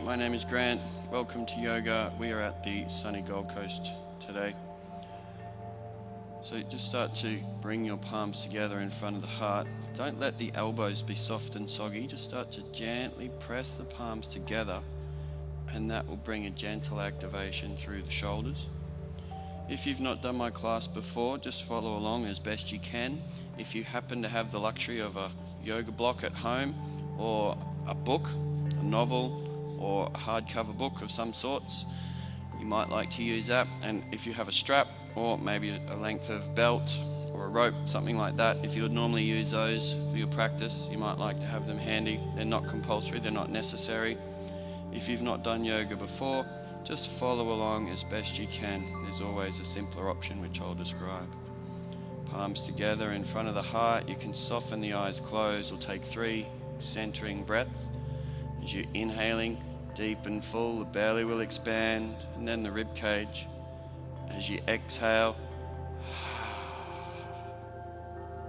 my name is Grant. Welcome to yoga. We are at the sunny Gold Coast today. So just start to bring your palms together in front of the heart. Don't let the elbows be soft and soggy. Just start to gently press the palms together, and that will bring a gentle activation through the shoulders. If you've not done my class before, just follow along as best you can. If you happen to have the luxury of a yoga block at home, or a book, a novel, or a hardcover book of some sorts, you might like to use that. And if you have a strap, or maybe a length of belt or a rope, something like that, if you would normally use those for your practice, you might like to have them handy. They're not compulsory, they're not necessary. If you've not done yoga before, just follow along as best you can. There's always a simpler option which I'll describe. Palms together in front of the heart. You can soften the eyes closed or take 3 centering breaths. As you're inhaling deep and full, the belly will expand, and then the rib cage. As you exhale,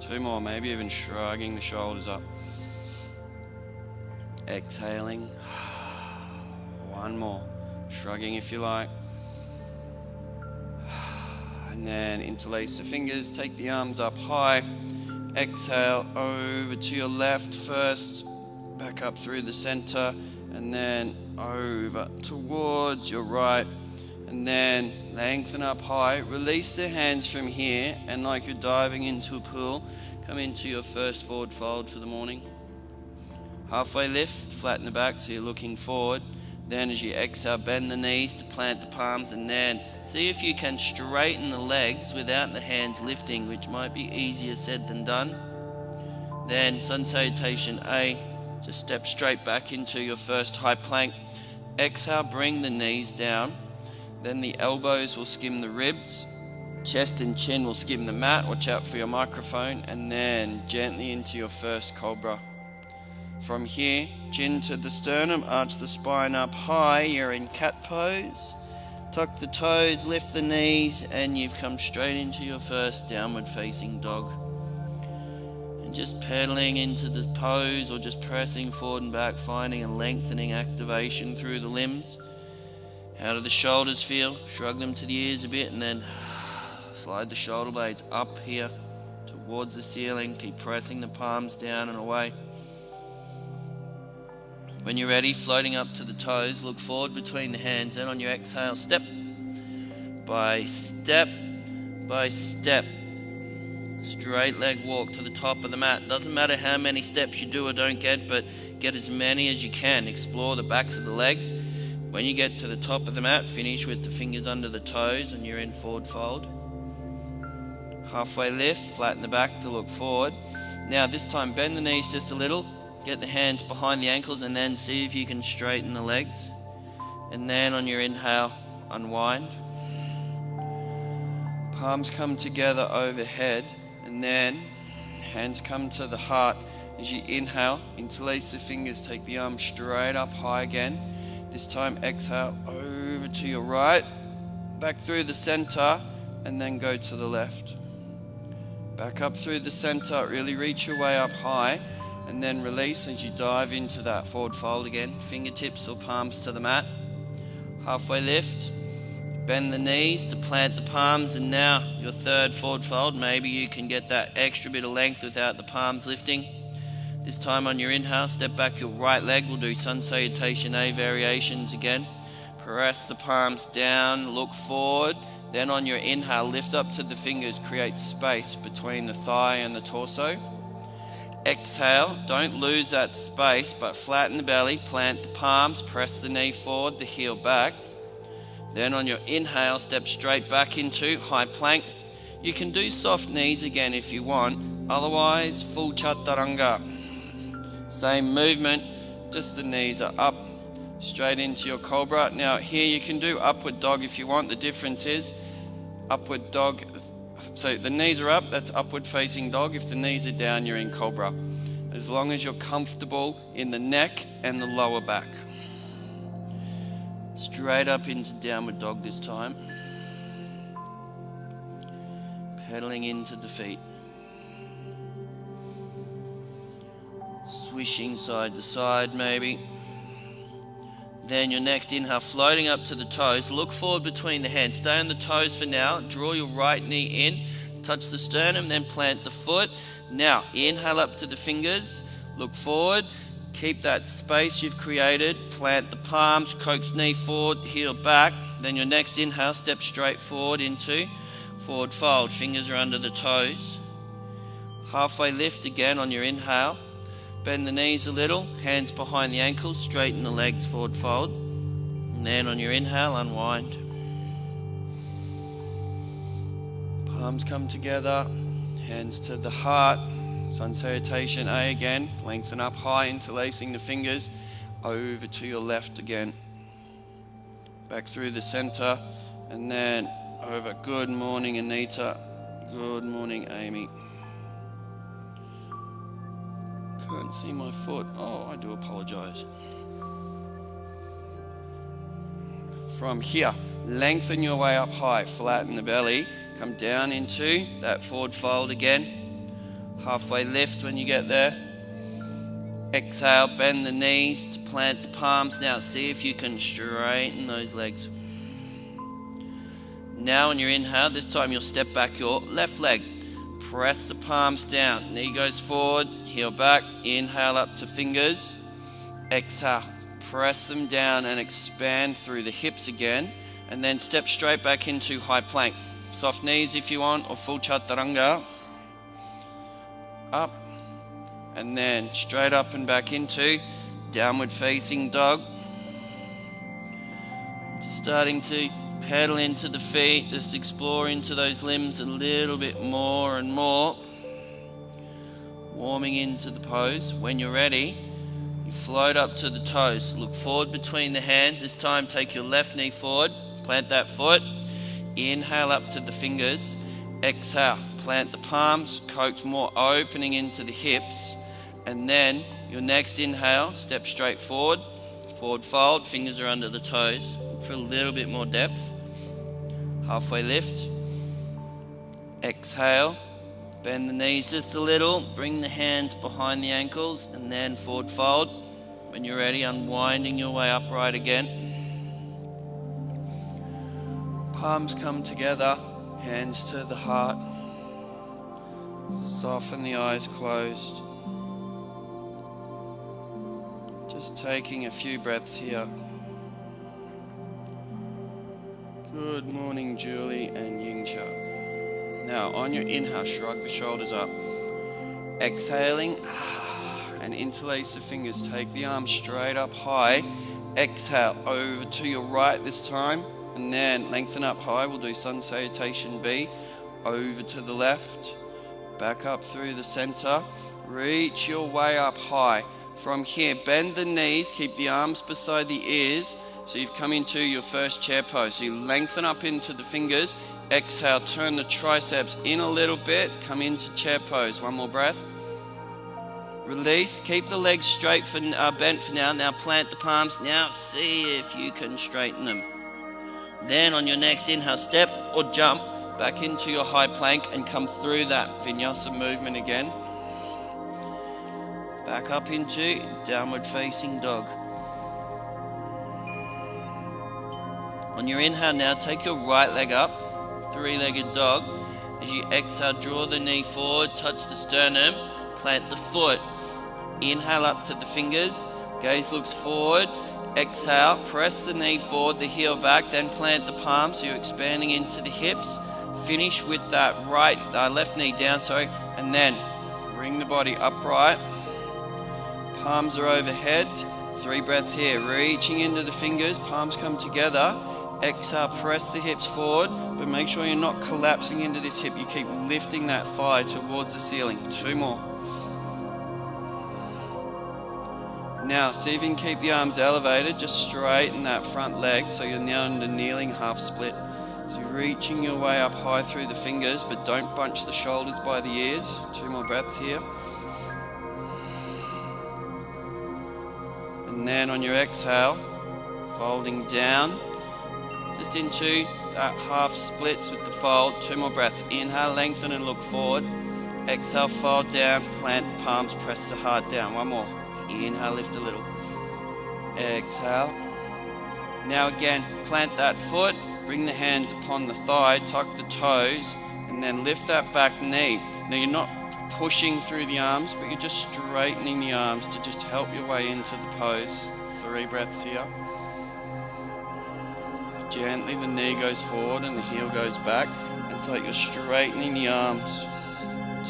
2 more, maybe even shrugging the shoulders up. Exhaling, 1 more, shrugging if you like. And then interlace the fingers, take the arms up high. Exhale over to your left first, back up through the center, and then over towards your right, and then lengthen up high. Release the hands from here, and like you're diving into a pool, come into your first forward fold for the morning. Halfway lift, flatten the back so you're looking forward. Then as you exhale, bend the knees to plant the palms, and then see if you can straighten the legs without the hands lifting, which might be easier said than done. Then sun salutation A, just step straight back into your first high plank. Exhale, bring the knees down. Then the elbows will skim the ribs. Chest and chin will skim the mat. Watch out for your microphone. And then gently into your first cobra. From here, chin to the sternum, arch the spine up high. You're in cat pose. Tuck the toes, lift the knees, and you've come straight into your first downward facing dog. And just pedaling into the pose, or just pressing forward and back, finding a lengthening activation through the limbs. How do the shoulders feel? Shrug them to the ears a bit, and then slide the shoulder blades up here towards the ceiling. Keep pressing the palms down and away. When you're ready, floating up to the toes, look forward between the hands, and on your exhale, step by step by step. Straight leg walk to the top of the mat. Doesn't matter how many steps you do or don't get, but get as many as you can. Explore the backs of the legs. When you get to the top of the mat, finish with the fingers under the toes, and you're in forward fold. Halfway lift, flatten the back to look forward. Now this time, bend the knees just a little. Get the hands behind the ankles, and then see if you can straighten the legs. And then on your inhale, unwind. Palms come together overhead, and then hands come to the heart. As you inhale, interlace the fingers, take the arms straight up high again. This time exhale over to your right, back through the center, and then go to the left. Back up through the center, really reach your way up high. And then release as you dive into that forward fold again. Fingertips or palms to the mat. Halfway lift. Bend the knees to plant the palms, and now your third forward fold. Maybe you can get that extra bit of length without the palms lifting. This time on your inhale, step back your right leg. We'll do sun salutation A variations again. Press the palms down, look forward. Then on your inhale, lift up to the fingers. Create space between the thigh and the torso. Exhale, don't lose that space, but flatten the belly, plant the palms, press the knee forward, the heel back. Then on your inhale, step straight back into high plank. You can do soft knees again if you want, otherwise full chaturanga. Same movement, just the knees are up, straight into your cobra. Now here you can do upward dog if you want. The difference is upward dog, so the knees are up, that's upward facing dog. If the knees are down, you're in cobra. As long as you're comfortable in the neck and the lower back. Straight up into downward dog this time. Pedaling into the feet. Swishing side to side maybe. Then your next inhale, floating up to the toes. Look forward between the hands. Stay on the toes for now. Draw your right knee in. Touch the sternum, then plant the foot. Now, inhale up to the fingers. Look forward. Keep that space you've created. Plant the palms. Coax knee forward, heel back. Then your next inhale, step straight forward into forward fold. Fingers are under the toes. Halfway lift again on your inhale. Bend the knees a little, hands behind the ankles, straighten the legs, forward fold. And then on your inhale, unwind. Palms come together, hands to the heart. Sun salutation A again. Lengthen up high, interlacing the fingers. Over to your left again. Back through the center. And then over. Good morning, Anita. Good morning, Amy. Can't see my foot. Oh, I do apologize. From here, lengthen your way up high, flatten the belly, come down into that forward fold again. Halfway lift when you get there. Exhale, bend the knees to plant the palms. Now see if you can straighten those legs. Now on your inhale, this time you'll step back your left leg. Press the palms down, knee goes forward, heel back, inhale up to fingers, exhale, press them down and expand through the hips again, and then step straight back into high plank. Soft knees if you want, or full chaturanga. Up, and then straight up and back into downward facing dog. Just starting to pedal into the feet, just explore into those limbs a little bit more and more. Warming into the pose. When you're ready, you float up to the toes. Look forward between the hands. This time take your left knee forward, plant that foot. Inhale up to the fingers. Exhale, plant the palms, coax more opening into the hips. And then your next inhale, step straight forward, forward fold, fingers are under the toes. Look for a little bit more depth. Halfway lift. Exhale. Bend the knees just a little. Bring the hands behind the ankles and then forward fold. When you're ready, unwinding your way upright again. Palms come together. Hands to the heart. Soften the eyes closed. Just taking a few breaths here. Good morning, Julie and Yingcha. Now, on your inhale, shrug the shoulders up. Exhaling, and interlace the fingers. Take the arms straight up high. Exhale, over to your right this time. And then lengthen up high. We'll do sun salutation B. Over to the left. Back up through the center. Reach your way up high. From here, bend the knees. Keep the arms beside the ears. So you've come into your first chair pose. So you lengthen up into the fingers. Exhale, turn the triceps in a little bit. Come into chair pose. One more breath. Release. Keep the legs straight for bent for now. Now plant the palms. Now see if you can straighten them. Then on your next inhale, step or jump back into your high plank and come through that vinyasa movement again. Back up into downward facing dog. On your inhale now, take your right leg up, three-legged dog. As you exhale, draw the knee forward, touch the sternum, plant the foot. Inhale up to the fingers, gaze looks forward. Exhale, press the knee forward, the heel back, then plant the palms, so you're expanding into the hips. Finish with that left knee down, and then bring the body upright. Palms are overhead. 3 breaths here, reaching into the fingers, palms come together. Exhale, press the hips forward, but make sure you're not collapsing into this hip. You keep lifting that thigh towards the ceiling. 2 more. Now, see if you can keep the arms elevated. Just straighten that front leg so you're now in the kneeling half split. So you're reaching your way up high through the fingers, but don't bunch the shoulders by the ears. 2 more breaths here. And then on your exhale, folding down. Just into that half splits with the fold. 2 more breaths. Inhale, lengthen and look forward. Exhale, fold down, plant the palms, press the heart down. 1 more. Inhale, lift a little. Exhale. Now again, plant that foot, bring the hands upon the thigh, tuck the toes, and then lift that back knee. Now you're not pushing through the arms, but you're just straightening the arms to just help your way into the pose. 3 breaths here. Gently the knee goes forward and the heel goes back. It's like you're straightening the arms.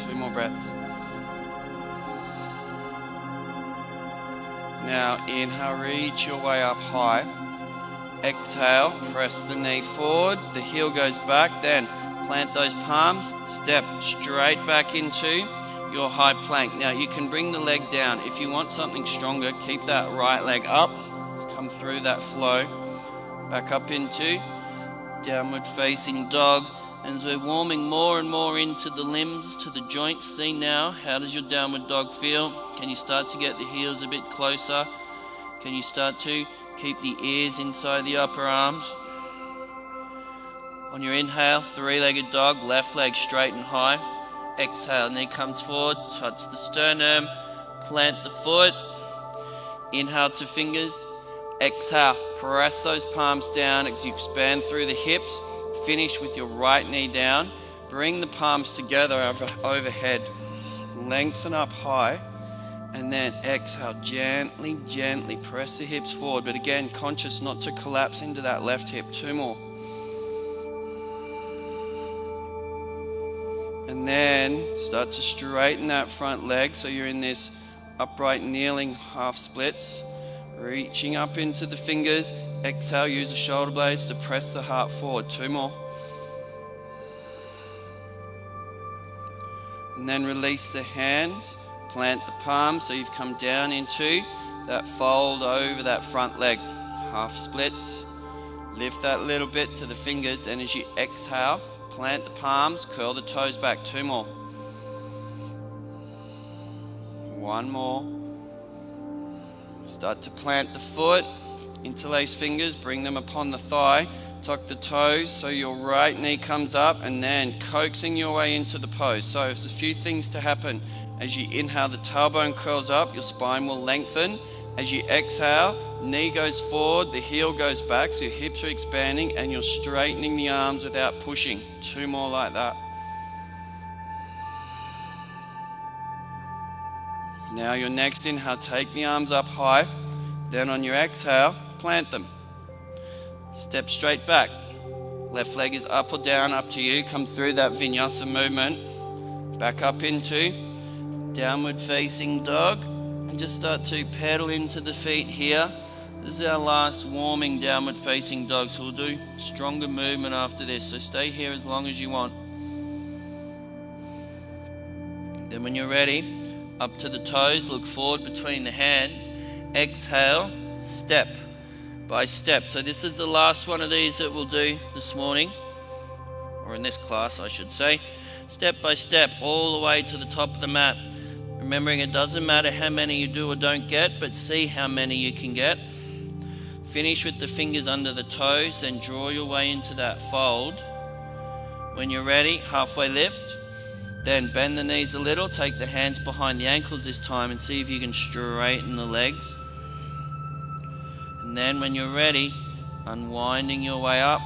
2 more breaths. Now inhale, reach your way up high. Exhale, press the knee forward, the heel goes back, then plant those palms, step straight back into your high plank. Now you can bring the leg down. If you want something stronger, keep that right leg up, come through that flow, back up into downward facing dog. And as we're warming more and more into the limbs, to the joints, see now, how does your downward dog feel? Can you start to get the heels a bit closer? Can you start to keep the ears inside the upper arms? On your inhale, 3-legged dog, left leg straight and high. Exhale, knee comes forward, touch the sternum, plant the foot. Inhale to fingers. Exhale, press those palms down as you expand through the hips. Finish with your right knee down. Bring the palms together overhead. Lengthen up high. And then exhale, gently, gently press the hips forward. But again, conscious not to collapse into that left hip. 2 more. And then start to straighten that front leg so you're in this upright kneeling half splits. Reaching up into the fingers. Exhale, use the shoulder blades to press the heart forward. 2 more. And then release the hands. Plant the palms so you've come down into that fold over that front leg. Half splits. Lift that little bit to the fingers, and as you exhale, plant the palms, curl the toes back. 2 more. 1 more. Start to plant the foot, interlace fingers, bring them upon the thigh, tuck the toes so your right knee comes up, and then coaxing your way into the pose. So there's a few things to happen. As you inhale, the tailbone curls up, your spine will lengthen. As you exhale, knee goes forward, the heel goes back, so your hips are expanding and you're straightening the arms without pushing. 2 more like that. Now your next inhale, take the arms up high. Then on your exhale, plant them. Step straight back. Left leg is up or down, up to you. Come through that vinyasa movement. Back up into downward facing dog. And just start to pedal into the feet here. This is our last warming downward facing dog, so we'll do stronger movement after this. So stay here as long as you want. Then when you're ready, up to the toes, look forward between the hands. Exhale, step by step. So this is the last one of these that we'll do this morning, or in this class I should say. Step by step, all the way to the top of the mat. Remembering it doesn't matter how many you do or don't get, but see how many you can get. Finish with the fingers under the toes, then draw your way into that fold. When you're ready, halfway lift. Then bend the knees a little, take the hands behind the ankles this time and see if you can straighten the legs. And then when you're ready, unwinding your way up.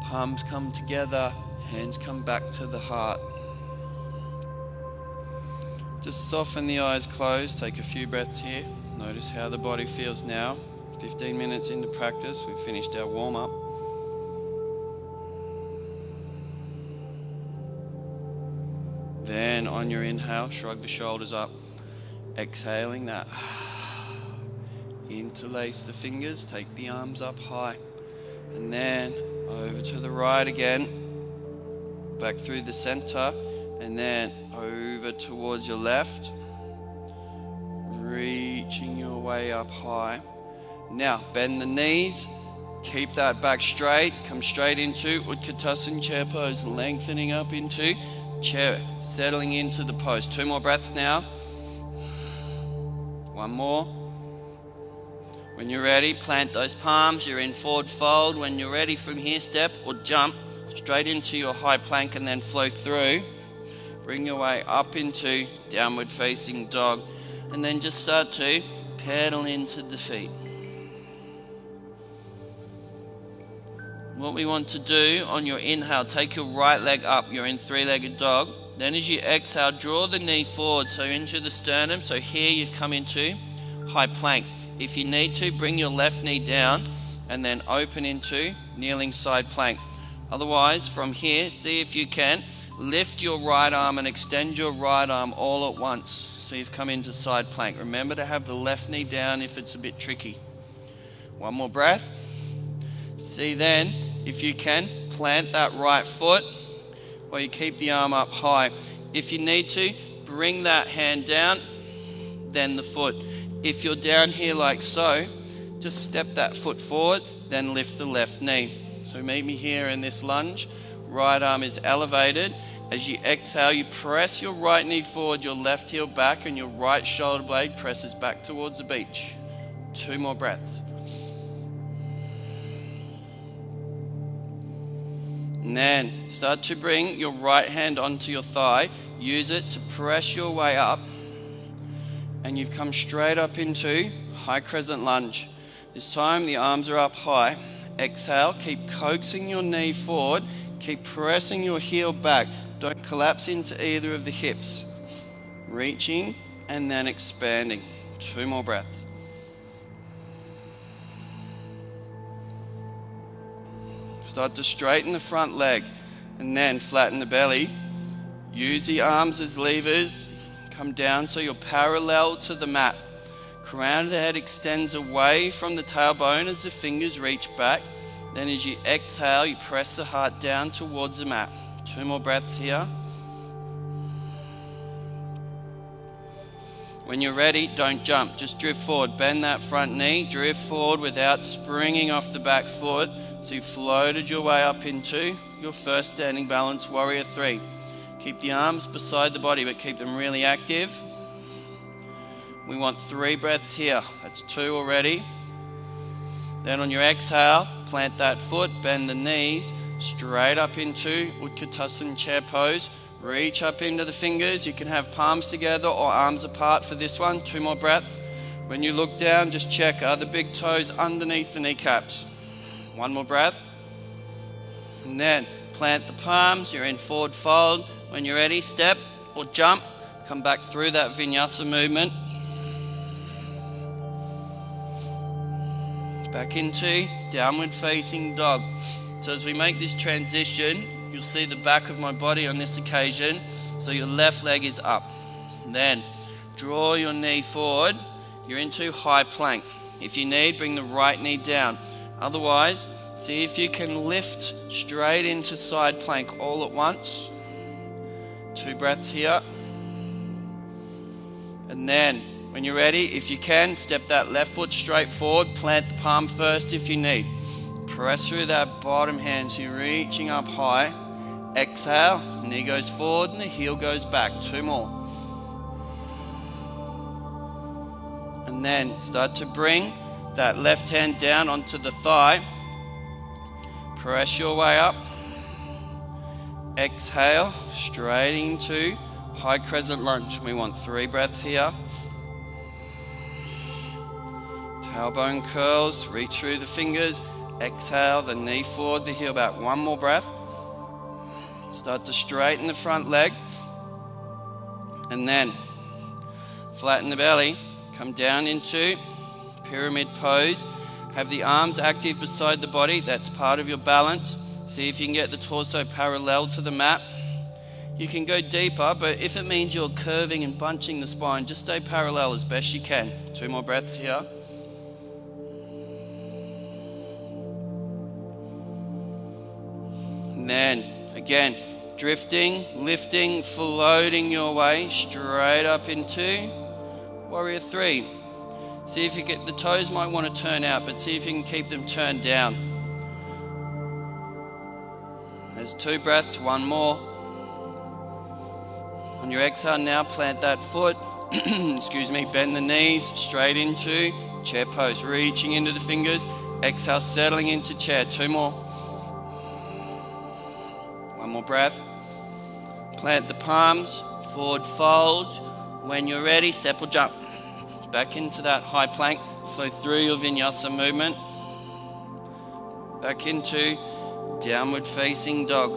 Palms come together, hands come back to the heart. Just soften the eyes closed, take a few breaths here. Notice how the body feels now. 15 minutes into practice, we've finished our warm-up. Then on your inhale, shrug the shoulders up. Exhaling that. Interlace the fingers, take the arms up high. And then over to the right again. Back through the center. And then over towards your left. Reaching your way up high. Now bend the knees. Keep that back straight. Come straight into Utkatasana chair pose. Lengthening up into chair. Settling into the pose. 2 more breaths now. 1 more. When you're ready, plant those palms. You're in forward fold. When you're ready from here, step or jump straight into your high plank and then flow through. Bring your way up into downward facing dog. And then just start to pedal into the feet. What we want to do on your inhale, take your right leg up. You're in three-legged dog. Then as you exhale, draw the knee forward, so into the sternum. So here you've come into high plank. If you need to, bring your left knee down and then open into kneeling side plank. Otherwise, from here, see if you can lift your right arm and extend your right arm all at once. So you've come into side plank. Remember to have the left knee down if it's a bit tricky. One more breath. See then, if you can, plant that right foot while you keep the arm up high. If you need to, bring that hand down, then the foot. If you're down here like so, just step that foot forward, then lift the left knee. So meet me here in this lunge. Right arm is elevated. As you exhale, you press your right knee forward, your left heel back, and your right shoulder blade presses back towards the beach. 2 more breaths. And then start to bring your right hand onto your thigh. Use it to press your way up. And you've come straight up into high crescent lunge. This time the arms are up high. Exhale, keep coaxing your knee forward. Keep pressing your heel back. Don't collapse into either of the hips. Reaching and then expanding. 2 more breaths. Start to straighten the front leg and then flatten the belly. Use the arms as levers. Come down so you're parallel to the mat. Crown of the head extends away from the tailbone as the fingers reach back. Then as you exhale, you press the heart down towards the mat. 2 more breaths here. When you're ready, don't jump. Just drift forward. Bend that front knee. Drift forward without springing off the back foot. So you floated your way up into your first standing balance, warrior 3. Keep the arms beside the body, but keep them really active. We want 3 breaths here. That's 2 already. Then on your exhale, plant that foot, bend the knees, straight up into Utkatasana chair pose. Reach up into the fingers. You can have palms together or arms apart for this one. 2 more breaths. When you look down, just check, are the big toes underneath the kneecaps? 1 more breath. And then plant the palms. You're in forward fold. When you're ready, step or jump. Come back through that vinyasa movement. Back into downward facing dog. So as we make this transition, you'll see the back of my body on this occasion. So your left leg is up. Then draw your knee forward. You're into high plank. If you need, bring the right knee down. Otherwise, see if you can lift straight into side plank all at once. 2 breaths here. And then, when you're ready, if you can, step that left foot straight forward. Plant the palm first if you need. Press through that bottom hand so you're reaching up high. Exhale, knee goes forward and the heel goes back. 2 more. And then start to bring that left hand down onto the thigh. Press your way up. Exhale, straight into high crescent lunge. We want 3 breaths here. Tailbone curls, reach through the fingers. Exhale, the knee forward, the heel back. 1 more breath. Start to straighten the front leg. And then flatten the belly. Come down into pyramid pose. Have the arms active beside the body. That's part of your balance. See if you can get the torso parallel to the mat. You can go deeper, but if it means you're curving and bunching the spine, just stay parallel as best you can. 2 more breaths here. And then, again, drifting, lifting, floating your way straight up into warrior 3. See if you get, the toes might want to turn out, but see if you can keep them turned down. There's 2 breaths, 1 more. On your exhale now, plant that foot. Excuse me, bend the knees straight into chair pose, reaching into the fingers. Exhale, settling into chair. 2 more. 1 more breath. Plant the palms, forward fold. When you're ready, step or jump. back into that high plank, flow through your vinyasa movement, back into downward facing dog.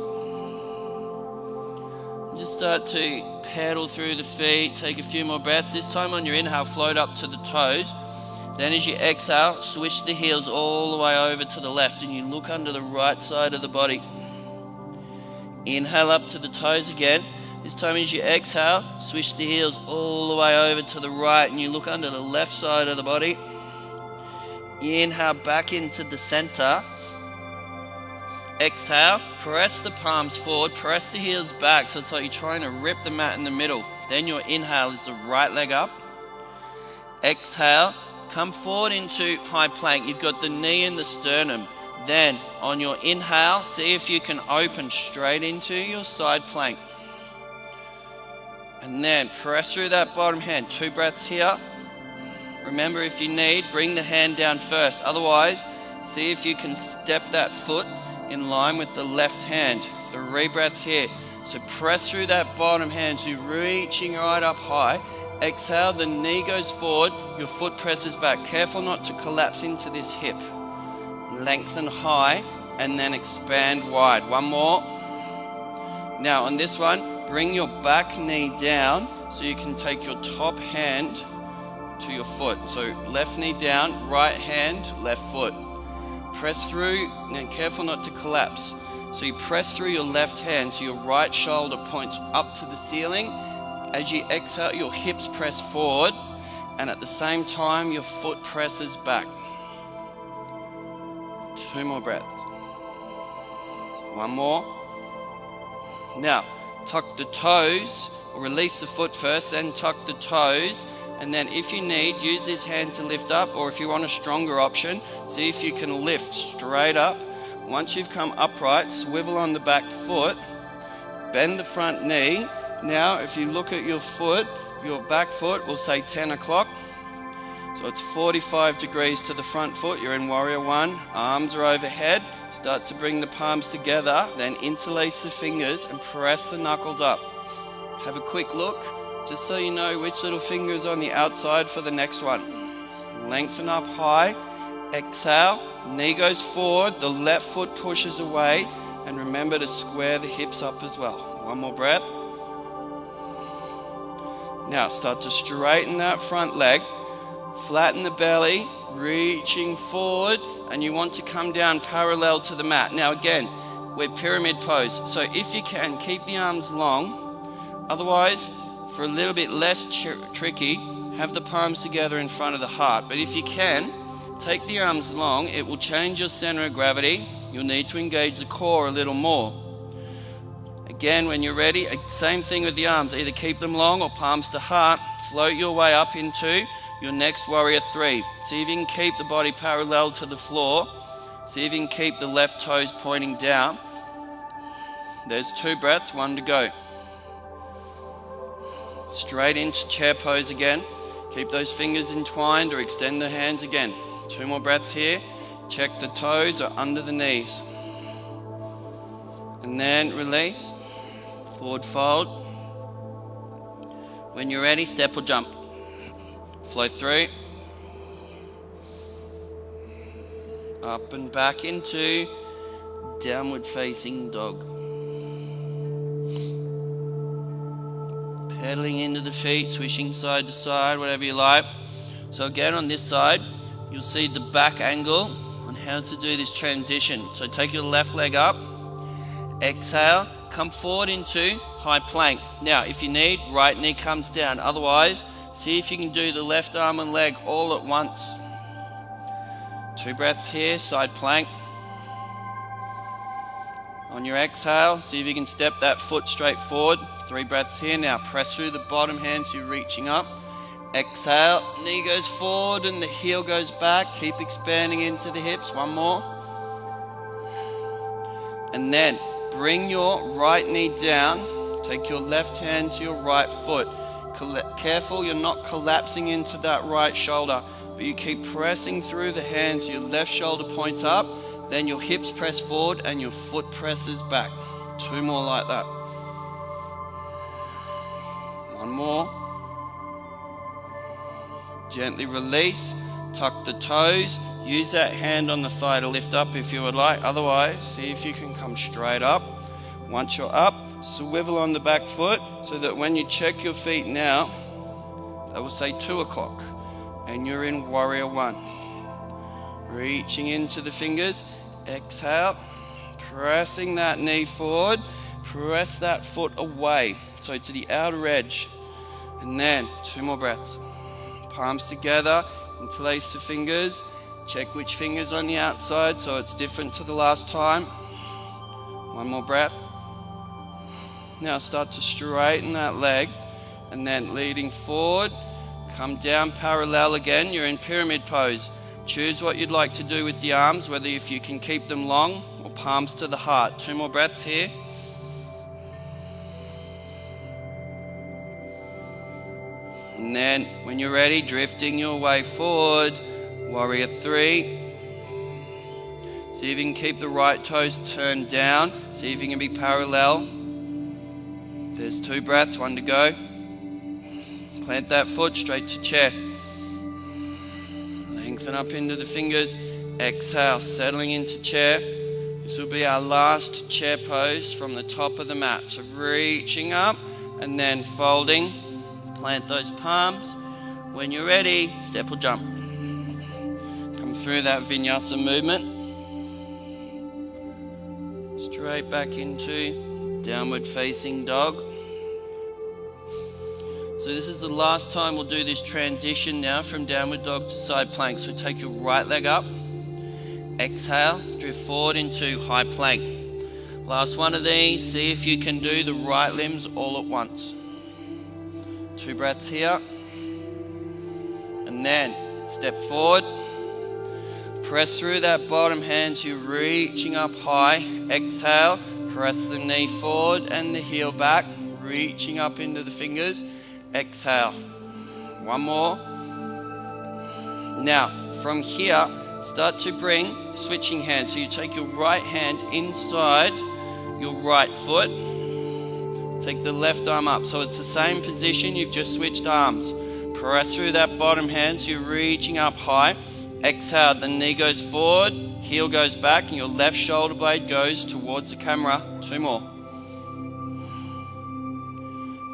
And just start to pedal through the feet, take a few more breaths. This time on your inhale, float up to the toes. Then as you exhale, swish the heels all the way over to the left and you look under the right side of the body. Inhale up to the toes again. This time as you exhale, swish the heels all the way over to the right and you look under the left side of the body. Inhale back into the center. Exhale, press the palms forward, press the heels back so it's like you're trying to rip the mat in the middle. Then your inhale is the right leg up. Exhale, come forward into high plank. You've got the knee and the sternum. Then on your inhale, see if you can open straight into your side plank. And then press through that bottom hand. 2 breaths here. Remember, if you need, bring the hand down first. Otherwise, see if you can step that foot in line with the left hand. 3 breaths here. So press through that bottom hand. So reaching right up high. Exhale, the knee goes forward, your foot presses back. Careful not to collapse into this hip. Lengthen high and then expand wide. 1 more. Now on this one, bring your back knee down so you can take your top hand to your foot. So left knee down, right hand, left foot. Press through and careful not to collapse. So you press through your left hand so your right shoulder points up to the ceiling. As you exhale, your hips press forward and at the same time your foot presses back. 2 more breaths. 1 more. Now, tuck the toes, or release the foot first, then tuck the toes, and then if you need, use this hand to lift up, or if you want a stronger option, see if you can lift straight up. Once you've come upright, swivel on the back foot, bend the front knee. Now, if you look at your foot, your back foot will say 10 o'clock. So it's 45 degrees to the front foot. You're in Warrior 1. Arms are overhead. Start to bring the palms together. Then interlace the fingers and press the knuckles up. Have a quick look, just so you know which little finger is on the outside for the next one. Lengthen up high. Exhale. Knee goes forward. The left foot pushes away. And remember to square the hips up as well. 1 more breath. Now start to straighten that front leg, flatten the belly, reaching forward, and you want to come down parallel to the mat. Now again, we're pyramid pose, so if you can, keep the arms long. Otherwise, for a little bit less tricky, have the palms together in front of the heart. But if you can, take the arms long. It will change your center of gravity. You'll need to engage the core a little more. Again, when you're ready, same thing with the arms. Either keep them long or palms to heart. Float your way up into your next Warrior 3. See if you can keep the body parallel to the floor. See if you can keep the left toes pointing down. There's 2 breaths, 1 to go. Straight into chair pose again. Keep those fingers entwined or extend the hands again. 2 more breaths here. Check the toes are under the knees. And then release. Forward fold. When you're ready, step or jump. Flow through. Up and back into downward facing dog. Pedaling into the feet, swishing side to side, whatever you like. So again, on this side, you'll see the back angle on how to do this transition. So take your left leg up. Exhale, come forward into high plank. Now, if you need, right knee comes down. Otherwise, see if you can do the left arm and leg all at once. 2 breaths here, side plank. On your exhale, see if you can step that foot straight forward. 3 breaths here. Now press through the bottom hand so you're reaching up. Exhale, knee goes forward and the heel goes back. Keep expanding into the hips. 1 more. And then bring your right knee down. Take your left hand to your right foot. Careful you're not collapsing into that right shoulder, but you keep pressing through the hands. Your left shoulder points up, then your hips press forward and your foot presses back. 2 more like that. 1 more. Gently release, tuck the toes, use that hand on the thigh to lift up if you would like, otherwise see if you can come straight up. Once you're up, swivel on the back foot so that when you check your feet now, they will say 2 o'clock and you're in warrior 1. Reaching into the fingers, exhale, pressing that knee forward, press that foot away, so to the outer edge, and then 2 more breaths. Palms together, interlace the fingers, check which finger's on the outside so it's different to the last time. 1 more breath. Now start to straighten that leg, and then leading forward, come down parallel again. You're in pyramid pose. Choose what you'd like to do with the arms, whether if you can keep them long or palms to the heart. 2 more breaths here. And then when you're ready, drifting your way forward, warrior 3. See if you can keep the right toes turned down. See if you can be parallel. There's 2 breaths, 1 to go. Plant that foot straight to chair. Lengthen up into the fingers. Exhale, settling into chair. This will be our last chair pose from the top of the mat. So reaching up and then folding. Plant those palms. When you're ready, step or jump. Come through that vinyasa movement. Straight back into downward facing dog. So this is the last time we'll do this transition now from downward dog to side plank. So take your right leg up. Exhale, drift forward into high plank. Last one of these. See if you can do the right limbs all at once. 2 breaths here. And then step forward. Press through that bottom hand so you're reaching up high. Exhale, press the knee forward and the heel back, reaching up into the fingers. Exhale. 1 more. Now, from here, start to bring switching hands. So you take your right hand inside your right foot. Take the left arm up. So it's the same position, you've just switched arms. Press through that bottom hand so you're reaching up high. Exhale, the knee goes forward, heel goes back, and your left shoulder blade goes towards the camera. 2 more.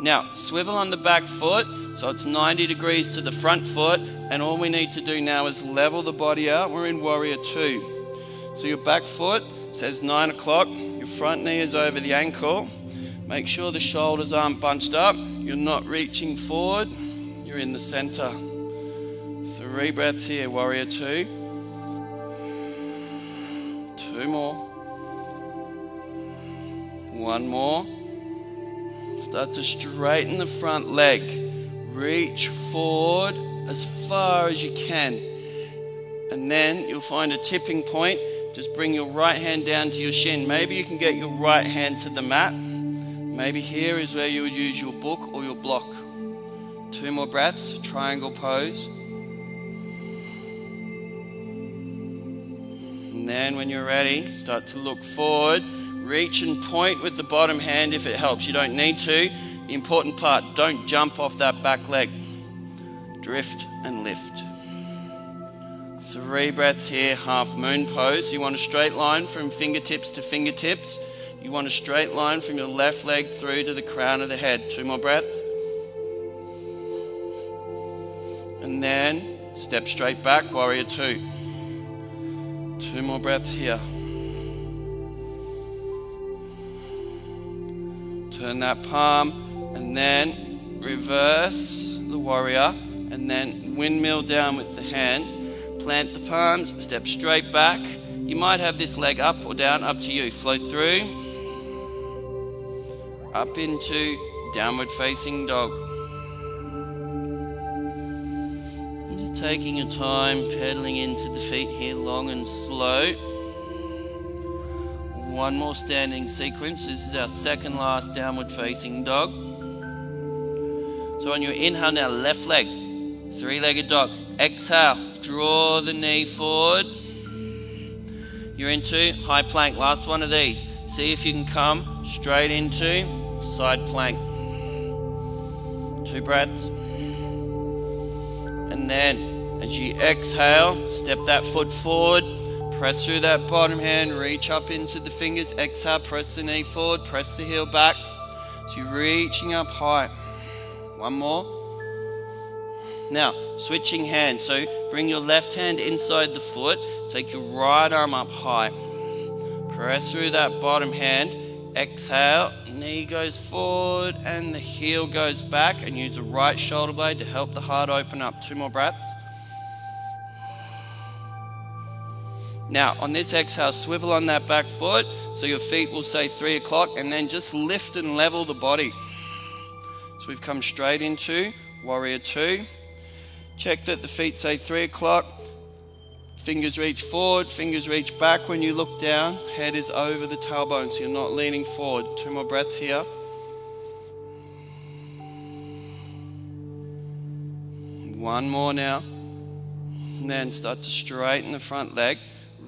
Now, swivel on the back foot, so it's 90 degrees to the front foot, and all we need to do now is level the body out. We're in warrior 2. So your back foot says 9 o'clock, your front knee is over the ankle. Make sure the shoulders aren't bunched up, you're not reaching forward, you're in the center. 3 breaths here, warrior 2. 2 more. 1 more. Start to straighten the front leg. Reach forward as far as you can. And then you'll find a tipping point. Just bring your right hand down to your shin. Maybe you can get your right hand to the mat. Maybe here is where you would use your book or your block. 2 more breaths, triangle pose. And then when you're ready, start to look forward. Reach and point with the bottom hand if it helps. You don't need to. The important part, don't jump off that back leg. Drift and lift. 3 breaths here, half moon pose. You want a straight line from fingertips to fingertips. You want a straight line from your left leg through to the crown of the head. 2 more breaths. And then step straight back, warrior 2. 2 more breaths here. Turn that palm and then reverse the warrior and then windmill down with the hands. Plant the palms, step straight back. You might have this leg up or down, up to you. Flow through, up into downward facing dog. And just taking your time, pedaling into the feet here long and slow. 1 more standing sequence. This is our second last downward facing dog. So on your inhale now, left leg, 3-legged dog. Exhale, draw the knee forward. You're into high plank. Last one of these. See if you can come straight into side plank. 2 breaths. And And then as you exhale, step that foot forward, press through that bottom hand, reach up into the fingers, exhale, press the knee forward, press the heel back. So you're reaching up high. One more. Now, switching hands. So bring your left hand inside the foot, take your right arm up high. Press through that bottom hand, exhale, knee goes forward and the heel goes back, and use the right shoulder blade to help the heart open up. 2 more breaths. Now, on this exhale, swivel on that back foot so your feet will say 3 o'clock, and then just lift and level the body. So we've come straight into Warrior 2. Check that the feet say 3 o'clock. Fingers reach forward, fingers reach back when you look down. Head is over the tailbone, so you're not leaning forward. 2 more breaths here. One more now. And then start to straighten the front leg.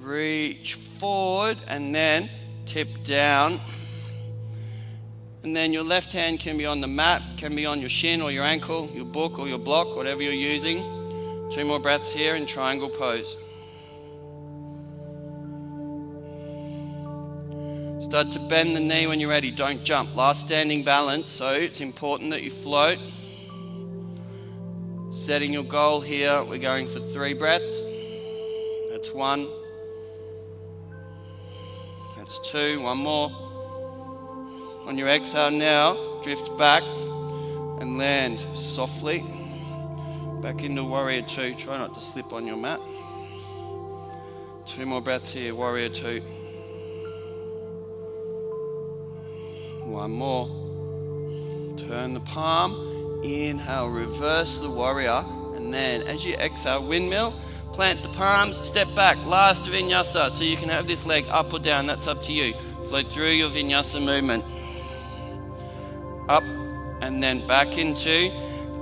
Reach forward and then tip down. And then your left hand can be on the mat, can be on your shin or your ankle, your book or your block, whatever you're using. 2 more breaths here in triangle pose. Start to bend the knee when you're ready. Don't jump. Last standing balance, so it's important that you float. Setting your goal here, we're going for 3 breaths. That's 1. That's 2. One more. On your exhale now, drift back and land softly back into Warrior 2. Try not to slip on your mat. 2 more breaths here, Warrior 2. One more. Turn the palm, inhale, reverse the warrior, and then as you exhale, windmill, plant the palms, step back, last vinyasa, so you can have this leg up or down, that's up to you. Flow through your vinyasa movement. Up and then back into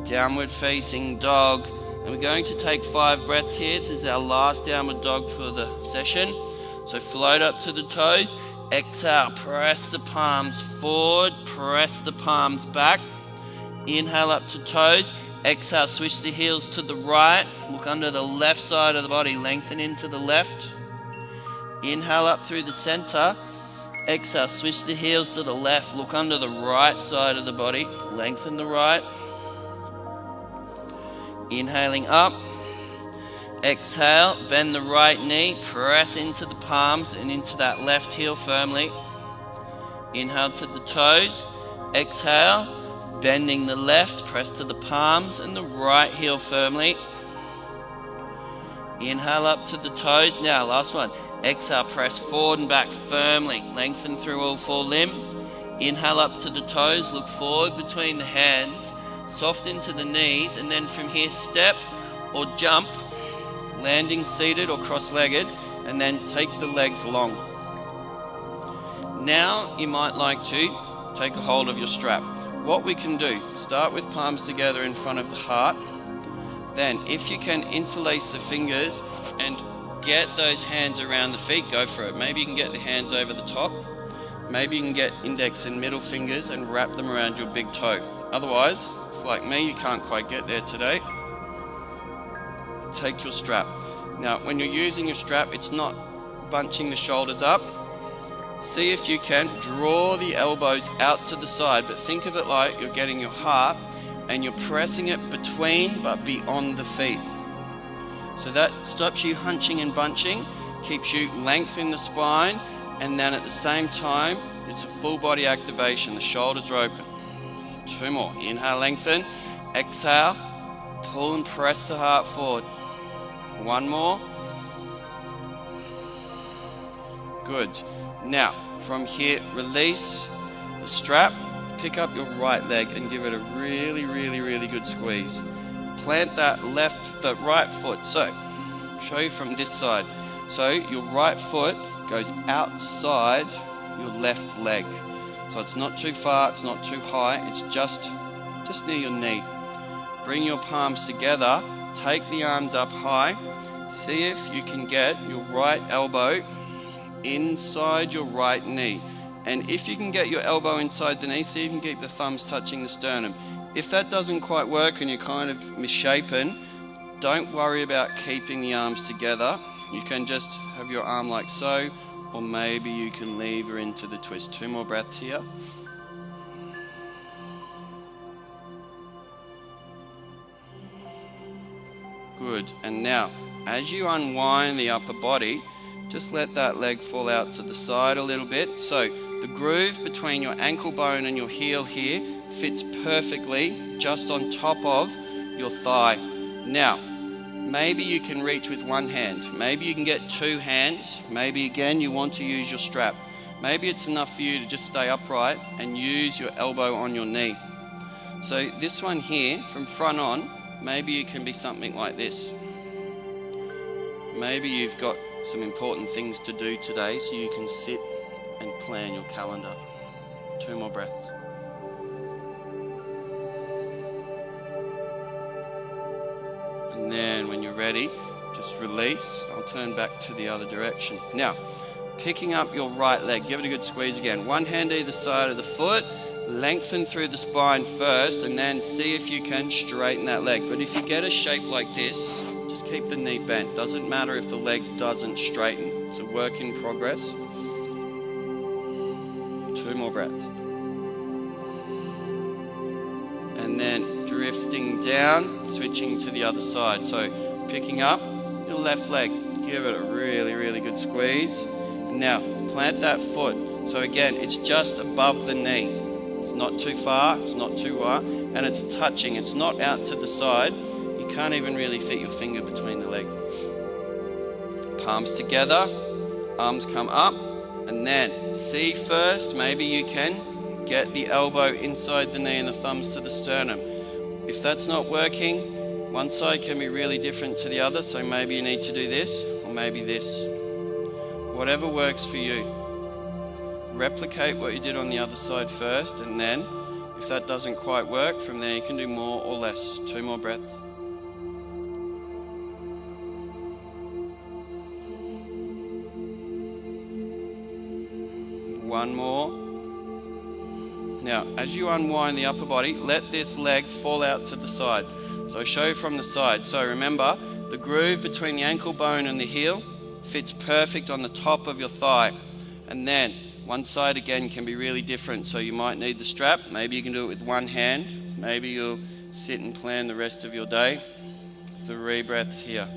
downward facing dog. And we're going to take 5 breaths here. This is our last downward dog for the session. So float up to the toes. Exhale, press the palms forward, press the palms back. Inhale up to toes. Exhale, switch the heels to the right. Look under the left side of the body, lengthen into the left. Inhale up through the center. Exhale, switch the heels to the left. Look under the right side of the body, lengthen the right. Inhaling up. Exhale, bend the right knee, press into the palms and into that left heel firmly. Inhale to the toes. Exhale, bending the left, press to the palms and the right heel firmly. Inhale up to the toes. Now, last one. Exhale, press forward and back firmly. Lengthen through all 4 limbs. Inhale up to the toes. Look forward between the hands. Soft into the knees. And then from here, step or jump. Landing seated or cross-legged. And then take the legs long. Now, you might like to take a hold of your strap. What we can do, start with palms together in front of the heart. Then, if you can interlace the fingers and get those hands around the feet, go for it. Maybe you can get the hands over the top. Maybe you can get index and middle fingers and wrap them around your big toe. Otherwise, if like me, you can't quite get there today, take your strap. Now, when you're using your strap, it's not bunching the shoulders up. See if you can draw the elbows out to the side, but think of it like you're getting your heart and you're pressing it between but beyond the feet. So that stops you hunching and bunching, keeps you length in the spine, and then at the same time, it's a full body activation. The shoulders are open. 2 more. Inhale, lengthen. Exhale, pull and press the heart forward. 1 more. Good. Now, from here, release the strap. Pick up your right leg and give it a really, really, really good squeeze. Plant that right foot. So, show you from this side. So, your right foot goes outside your left leg. So it's not too far, it's not too high, it's just near your knee. Bring your palms together, take the arms up high. See if you can get your right elbow inside your right knee. And if you can get your elbow inside the knee, see if you can keep the thumbs touching the sternum. If that doesn't quite work and you're kind of misshapen, Don't worry about keeping the arms together. You can just have your arm like so, or maybe you can lever into the twist. 2 more breaths here. Good. And now, as you unwind the upper body, just let that leg fall out to the side a little bit. So the groove between your ankle bone and your heel here fits perfectly just on top of your thigh. Now, maybe you can reach with one hand. Maybe you can get 2 hands. Maybe again you want to use your strap. Maybe it's enough for you to just stay upright and use your elbow on your knee. So this one here, from front on, maybe it can be something like this. Maybe you've got some important things to do today, so you can sit and plan your calendar. 2 more breaths. And then when you're ready, just release. I'll turn back to the other direction. Now, picking up your right leg, give it a good squeeze again. One hand either side of the foot, lengthen through the spine first, and then see if you can straighten that leg. But if you get a shape like this, just keep the knee bent. Doesn't matter if the leg doesn't straighten. It's a work in progress. 2 more breaths. And then drifting down, switching to the other side. So picking up your left leg, give it a really, really good squeeze. And now plant that foot. So again, it's just above the knee. It's not too far, it's not too far, and it's touching. It's not out to the side. You can't even really fit your finger between the legs. Palms together, arms come up, and then see first, maybe you can get the elbow inside the knee and the thumbs to the sternum. If that's not working, one side can be really different to the other, so maybe you need to do this, or maybe this. Whatever works for you. Replicate what you did on the other side first, and then if that doesn't quite work, from there you can do more or less. 2 more breaths. One more. Now, as you unwind the upper body, let this leg fall out to the side. So show from the side. So remember, the groove between the ankle bone and the heel fits perfect on the top of your thigh. And then one side again can be really different. So you might need the strap. Maybe you can do it with one hand. Maybe you'll sit and plan the rest of your day. 3 breaths here.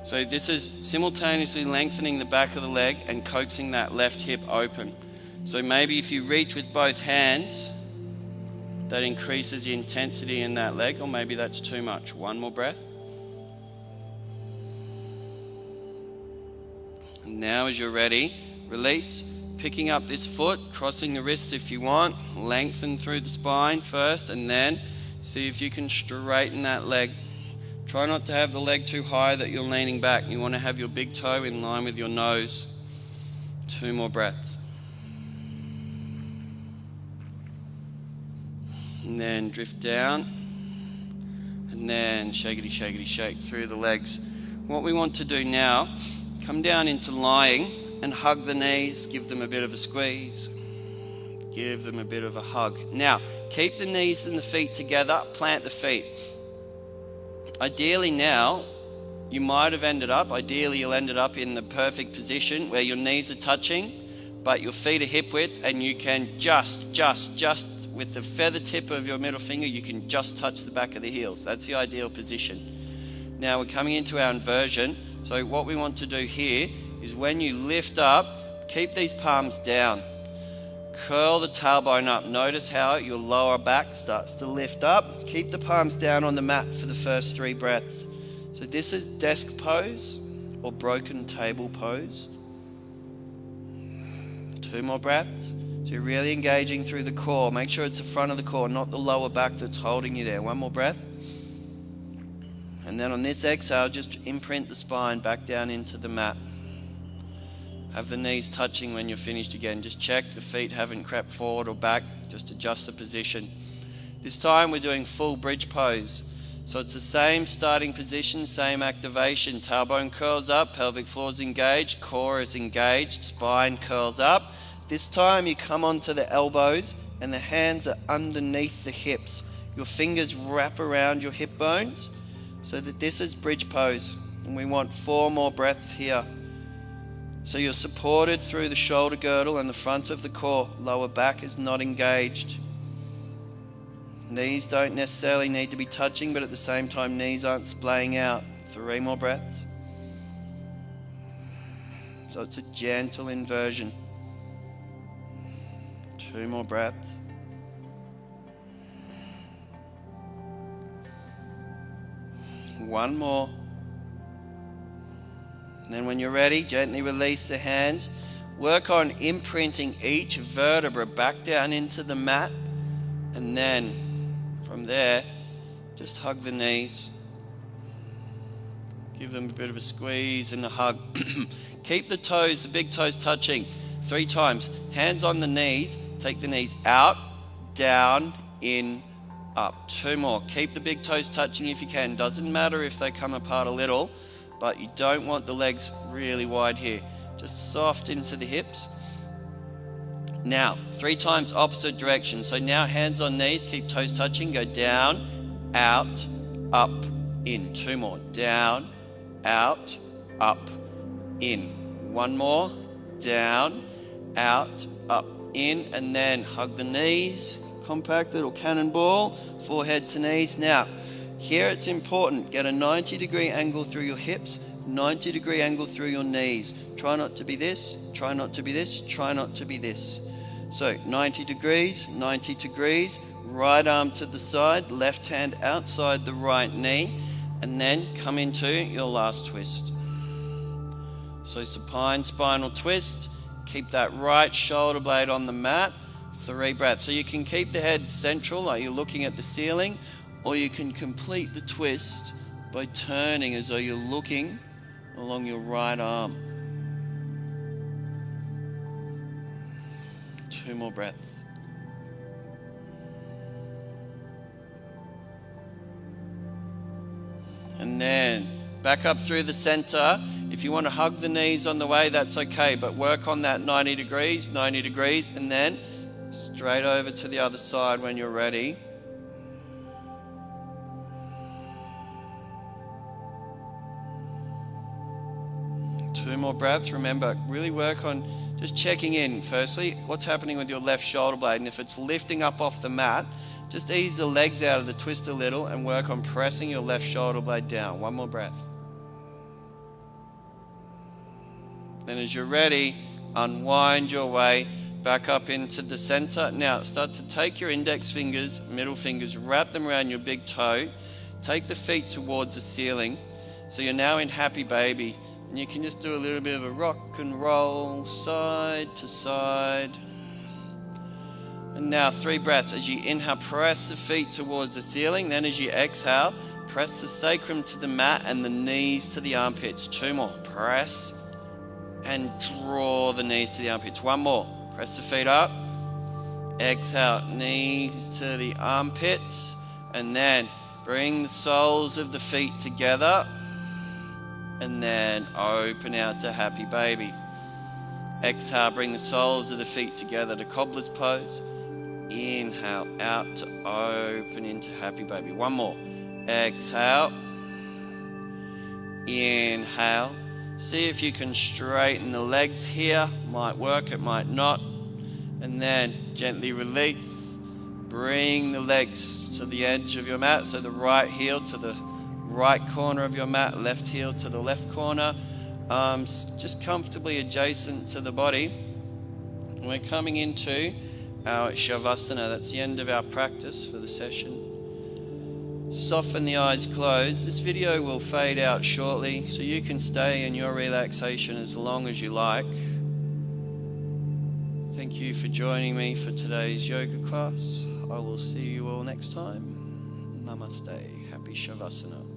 So this is simultaneously lengthening the back of the leg and coaxing that left hip open. So maybe if you reach with both hands, that increases the intensity in that leg, or maybe that's too much. 1 more breath. And now as you're ready, release, picking up this foot, crossing the wrists if you want, lengthen through the spine first, and then see if you can straighten that leg. Try not to have the leg too high that you're leaning back. You want to have your big toe in line with your nose. 2 more breaths. And then drift down. And then shakety, shakety, shake through the legs. What we want to do now, come down into lying and hug the knees. Give them a bit of a squeeze. Give them a bit of a hug. Now, keep the knees and the feet together. Plant the feet. Ideally now, you'll end up in the perfect position where your knees are touching, but your feet are hip width, and you can just with the feather tip of your middle finger, you can just touch the back of the heels. That's the ideal position. Now we're coming into our inversion. So what we want to do here is when you lift up, keep these palms down. Curl the tailbone up. Notice how your lower back starts to lift up. Keep the palms down on the mat for the first 3 breaths. So this is desk pose or broken table pose. 2 more breaths. So you're really engaging through the core. Make sure it's the front of the core, not the lower back that's holding you there. 1 more breath. And then on this exhale, just imprint the spine back down into the mat. Have the knees touching when you're finished again. Just check the feet haven't crept forward or back. Just adjust the position. This time we're doing full bridge pose. So it's the same starting position, same activation. Tailbone curls up, pelvic floor is engaged, core is engaged, spine curls up. This time you come onto the elbows and the hands are underneath the hips. Your fingers wrap around your hip bones. so that this is bridge pose, and we want 4 more breaths here. So you're supported through the shoulder girdle and the front of the core. Lower back is not engaged. Knees don't necessarily need to be touching, but at the same time knees aren't splaying out. 3 more breaths. So it's a gentle inversion. 2 more breaths. One more. And then when you're ready, gently release the hands. Work on imprinting each vertebra back down into the mat. And then from there, just hug the knees. Give them a bit of a squeeze and a hug. Keep the toes, the big toes touching 3 times. Hands on the knees. Take the knees out, down, in, up. 2 more. Keep the big toes touching if you can. Doesn't matter if they come apart a little, but you don't want the legs really wide here. Just soft into the hips. Now, 3 times opposite direction. So now hands on knees, keep toes touching. Go down, out, up, in. 2 more. Down, out, up, in. 1 more. Down, out, up, in. And then hug the knees. Compact little cannonball. Forehead to knees. Now, here it's important. Get a 90-degree angle through your hips. 90-degree angle through your knees. Try not to be this. Try not to be this. Try not to be this. So 90 degrees, 90 degrees, right arm to the side, left hand outside the right knee, and then come into your last twist. So supine spinal twist, keep that right shoulder blade on the mat, 3 breaths. So you can keep the head central, like you're looking at the ceiling, or you can complete the twist by turning as though you're looking along your right arm. 2 more breaths. And then back up through the center. If you want to hug the knees on the way, that's okay, but work on that 90 degrees, and then straight over to the other side when you're ready. Two more breaths. Remember, really work on just checking in. Firstly, what's happening with your left shoulder blade? And if it's lifting up off the mat, just ease the legs out of the twist a little and work on pressing your left shoulder blade down. 1 more breath. Then as you're ready, unwind your way back up into the center. Now start to take your index fingers, middle fingers, wrap them around your big toe. Take the feet towards the ceiling. So you're now in happy baby. And you can just do a little bit of a rock and roll, side to side. And now 3 breaths. As you inhale, press the feet towards the ceiling. Then as you exhale, press the sacrum to the mat and the knees to the armpits. 2 more. Press and draw the knees to the armpits. 1 more. Press the feet up. Exhale, knees to the armpits. And then bring the soles of the feet together. And then open out to happy baby. Exhale, bring the soles of the feet together to cobbler's pose. Inhale out to open into happy baby. 1 more. Exhale. Inhale. See if you can straighten the legs here. Might work, it might not. And then gently release. Bring the legs to the edge of your mat. So the right heel to the right corner of your mat, left heel to the left corner, arms just comfortably adjacent to the body. And we're coming into our Shavasana. That's the end of our practice for the session. Soften the eyes closed. This video will fade out shortly, so you can stay in your relaxation as long as you like. Thank you for joining me for today's yoga class. I will see you all next time. Namaste. Happy Shavasana.